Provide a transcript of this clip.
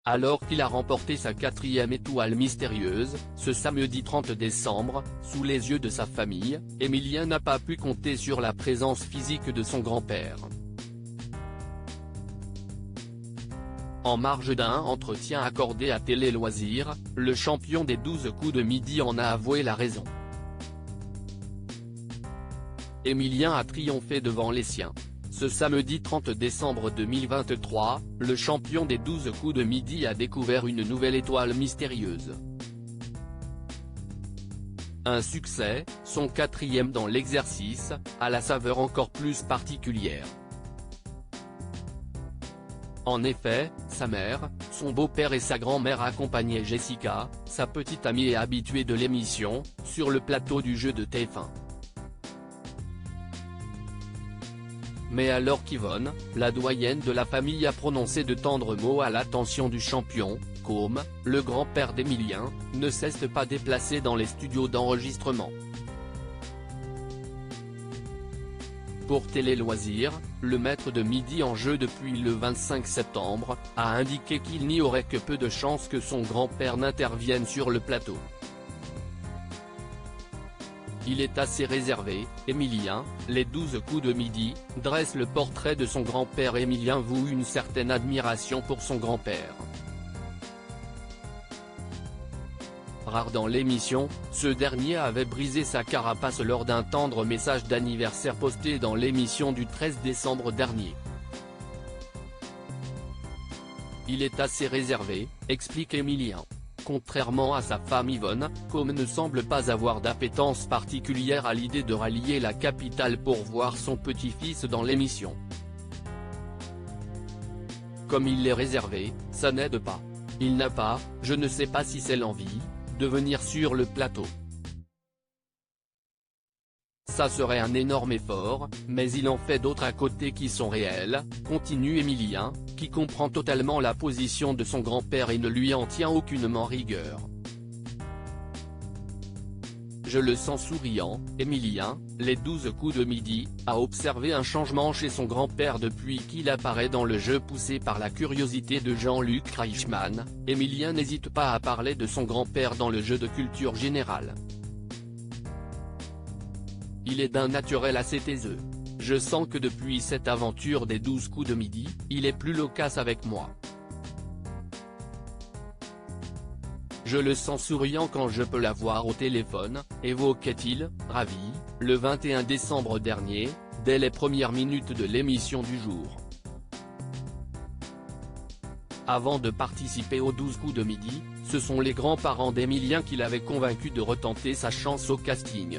Alors qu'il a remporté sa 4e étoile mystérieuse, ce samedi 30 décembre, sous les yeux de sa famille, Emilien n'a pas pu compter sur la présence physique de son grand-père. En marge d'un entretien accordé à Télé Loisirs, le champion des 12 coups de midi en a avoué la raison. Emilien a triomphé devant les siens. Ce samedi 30 décembre 2023, le champion des 12 coups de midi a découvert une nouvelle étoile mystérieuse. Un succès, son 4e dans l'exercice, à la saveur encore plus particulière. En effet, sa mère, son beau-père et sa grand-mère accompagnaient Jessica, sa petite amie et habituée de l'émission, sur le plateau du jeu de TF1. Mais alors qu'Yvonne, la doyenne de la famille a prononcé de tendres mots à l'attention du champion, Côme, le grand-père d'Emilien, ne cesse de pas déplacer dans les studios d'enregistrement. Pour Télé Loisirs, le maître de midi en jeu depuis le 25 septembre, a indiqué qu'il n'y aurait que peu de chances que son grand-père n'intervienne sur le plateau. Il est assez réservé, Emilien, les 12 coups de midi, dresse le portrait de son grand-père. Emilien voue une certaine admiration pour son grand-père. Rare dans l'émission, ce dernier avait brisé sa carapace lors d'un tendre message d'anniversaire posté dans l'émission du 13 décembre dernier. Il est assez réservé, explique Emilien. Contrairement à sa femme Yvonne, Côme ne semble pas avoir d'appétence particulière à l'idée de rallier la capitale pour voir son petit-fils dans l'émission. Comme il l'est réservé, ça n'aide pas. Il n'a pas, je ne sais pas si c'est l'envie, de venir sur le plateau. Ça serait un énorme effort, mais il en fait d'autres à côté qui sont réels, continue Emilien, qui comprend totalement la position de son grand-père et ne lui en tient aucunement rigueur. Je le sens souriant, Emilien, les 12 coups de midi, a observé un changement chez son grand-père depuis qu'il apparaît dans le jeu. Poussé par la curiosité de Jean-Luc Reichmann, Emilien n'hésite pas à parler de son grand-père dans le jeu de culture générale. Il est d'un naturel assez taiseux. Je sens que depuis cette aventure des 12 coups de midi, il est plus loquace avec moi. Je le sens souriant quand je peux l'avoir au téléphone, évoquait-il, ravi, le 21 décembre dernier, dès les premières minutes de l'émission du jour. Avant de participer aux 12 coups de midi, ce sont les grands-parents d'Emilien qui l'avaient convaincu de retenter sa chance au casting.